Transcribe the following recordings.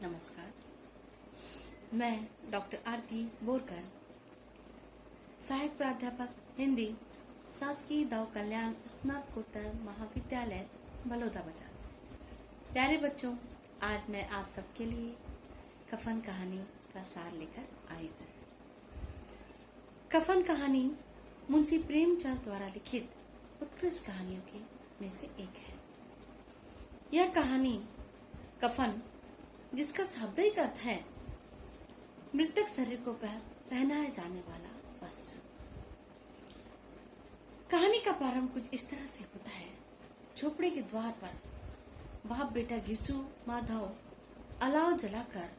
नमस्कार। मैं डॉक्टर आरती बोरकर, सहायक प्राध्यापक हिंदी, शासकीय दाव कल्याण स्नातकोत्तर महाविद्यालय बलौदा बाजार। प्यारे बच्चों, आज मैं आप सबके लिए कफन कहानी का सार लेकर आई हूँ। कफन कहानी मुंशी प्रेमचंद द्वारा लिखित उत्कृष्ट कहानियों की में से एक है। यह कहानी कफन, जिसका शाब्दिक अर्थ है मृतक शरीर को पहनाया जाने वाला वस्त्र। कहानी का प्रारंभ कुछ इस तरह से होता है। झोपड़ी के द्वार पर बाप बेटा घिसू माधव अलाव जलाकर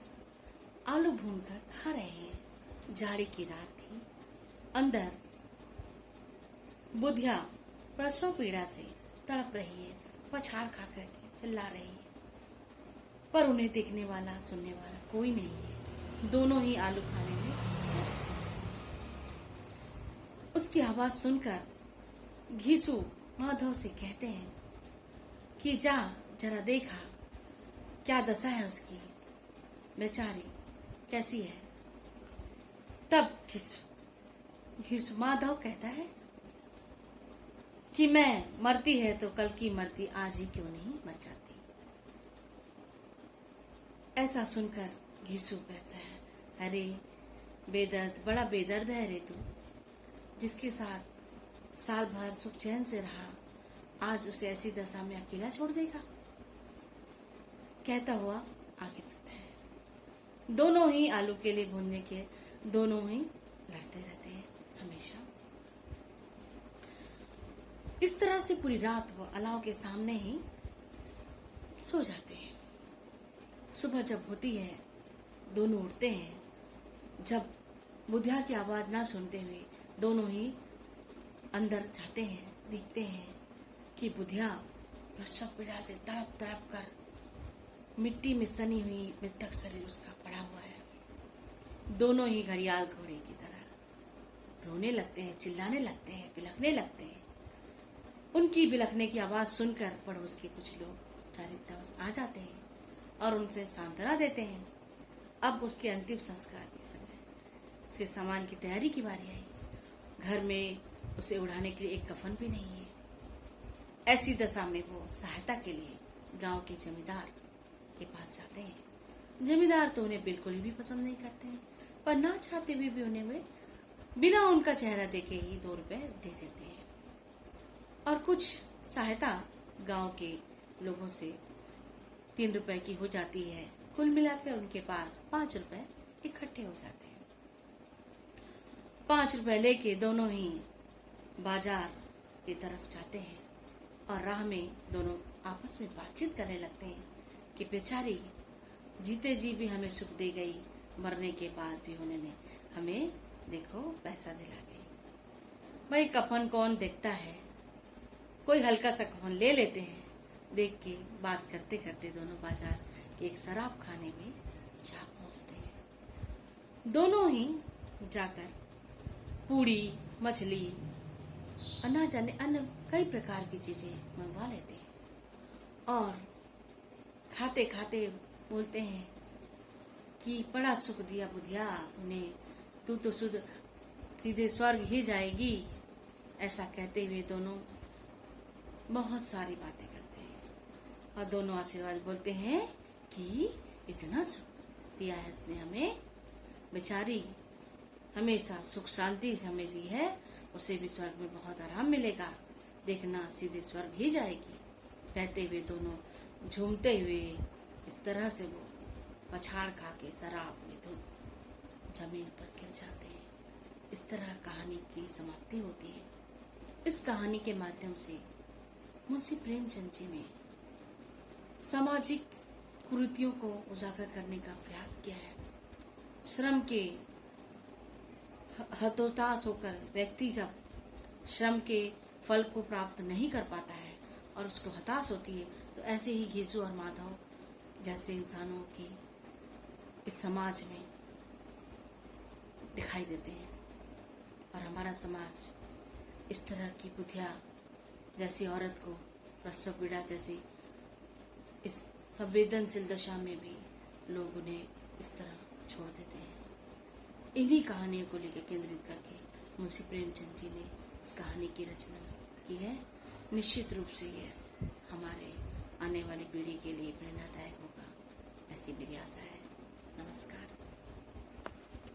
आलू भूनकर खा रहे हैं। जाड़ी की रात थी। अंदर बुधिया प्रसव पीड़ा से तड़प रही है, पछाड़ खा करके चिल्ला रही है, पर उन्हें देखने वाला सुनने वाला कोई नहीं है। दोनों ही आलू खाने में व्यस्त हैं। उसकी आवाज सुनकर घीसू माधव से कहते हैं कि जा जरा देखा क्या दशा है उसकी, बेचारी कैसी है। तब घीसू माधव कहता है कि मैं मरती है तो कल की मरती आज ही क्यों नहीं मर जाती। ऐसा सुनकर घीसू कहता है, अरे बेदर्द, बड़ा बेदर्द है रे तू, जिसके साथ साल भर सुख चैन से रहा, आज उसे ऐसी दशा में अकेला छोड़ देगा। कहता हुआ आगे बढ़ता है। दोनों ही आलू के लिए भूनने के दोनों ही लड़ते रहते हैं हमेशा। इस तरह से पूरी रात वो अलाव के सामने ही सो जाते हैं। सुबह जब होती है, दोनों उठते हैं। जब बुधिया की आवाज ना सुनते हुए दोनों ही अंदर जाते हैं, देखते हैं कि बुधिया प्रसव पीड़ा से तड़प तड़प कर मिट्टी में सनी हुई मृतक शरीर उसका पड़ा हुआ है। दोनों ही घड़ियाल घोड़े की तरह रोने लगते हैं, चिल्लाने लगते हैं, बिलखने लगते हैं। उनकी बिलखने की आवाज सुनकर पड़ोस के कुछ लोग चारित्रवश आ जाते हैं और उनसे सांत्वना देते हैं। अब उसके अंतिम संस्कार के समय उसके सामान की तैयारी की बारी आई। घर में उसे उड़ाने के लिए एक कफन भी नहीं है। ऐसी दशा में वो सहायता के लिए गांव के जमींदार के पास जाते हैं। जमींदार तो उन्हें बिल्कुल भी पसंद नहीं करते हैं, पर ना चाहते हुए भी उन्हें वे बिना उनका चेहरा देखे ही 2 रुपए दे देते हैं और कुछ सहायता गांव के लोगों से 3 रुपए की हो जाती है। कुल मिलाकर उनके पास 5 रुपए इकट्ठे हो जाते हैं। 5 रुपए लेके दोनों ही बाजार की तरफ जाते हैं और राह में दोनों आपस में बातचीत करने लगते हैं कि बेचारी जीते जी भी हमें सुख दे गई, मरने के बाद भी उन्होंने हमें देखो पैसा दिला गई। भाई कफन कौन देखता है, कोई हल्का सा कफन ले लेते हैं। देख के बात करते करते दोनों बाजार के एक शराब खाने में जा पहुंचते हैं। दोनों ही जाकर पूड़ी, मछली और ना जाने अन्य कई प्रकार की चीजें मंगवा लेते हैं और खाते खाते बोलते हैं कि बड़ा सुख दिया बुधिया उन्हें, तू तो सीधे स्वर्ग ही जाएगी। ऐसा कहते हुए दोनों बहुत सारी बातें करते हैं और दोनों आशीर्वाद बोलते हैं कि इतना सुख दिया है उसने हमें, बेचारी हमेशा सुख शांति हमें दी है, उसे भी स्वर्ग में बहुत आराम मिलेगा, देखना सीधे स्वर्ग ही जाएगी। कहते हुए दोनों झूमते हुए इस तरह से वो पछाड़ खा के शराब में धुत जमीन पर गिर जाते हैं। इस तरह कहानी की समाप्ति होती है। इस कहानी के माध्यम से मुंशी प्रेमचंद जी ने सामाजिक कुरीतियों को उजागर करने का प्रयास किया है। श्रम के हतोताश होकर व्यक्ति जब श्रम के फल को प्राप्त नहीं कर पाता है और उसको हताश होती है, तो ऐसे ही घीसू और माधव जैसे इंसानों की इस समाज में दिखाई देते हैं। और हमारा समाज इस तरह की बुधिया जैसी औरत को प्रसव पीड़ा जैसी इस संवेदनशील दशा में भी लोग उन्हें इस तरह छोड़ देते हैं। इन्हीं कहानियों को लेकर केंद्रित करके मुंशी प्रेमचंद जी ने इस कहानी की रचना की है। निश्चित रूप से यह हमारे आने वाली पीढ़ी के लिए प्रेरणादायक होगा, ऐसी मेरी आशा है। नमस्कार।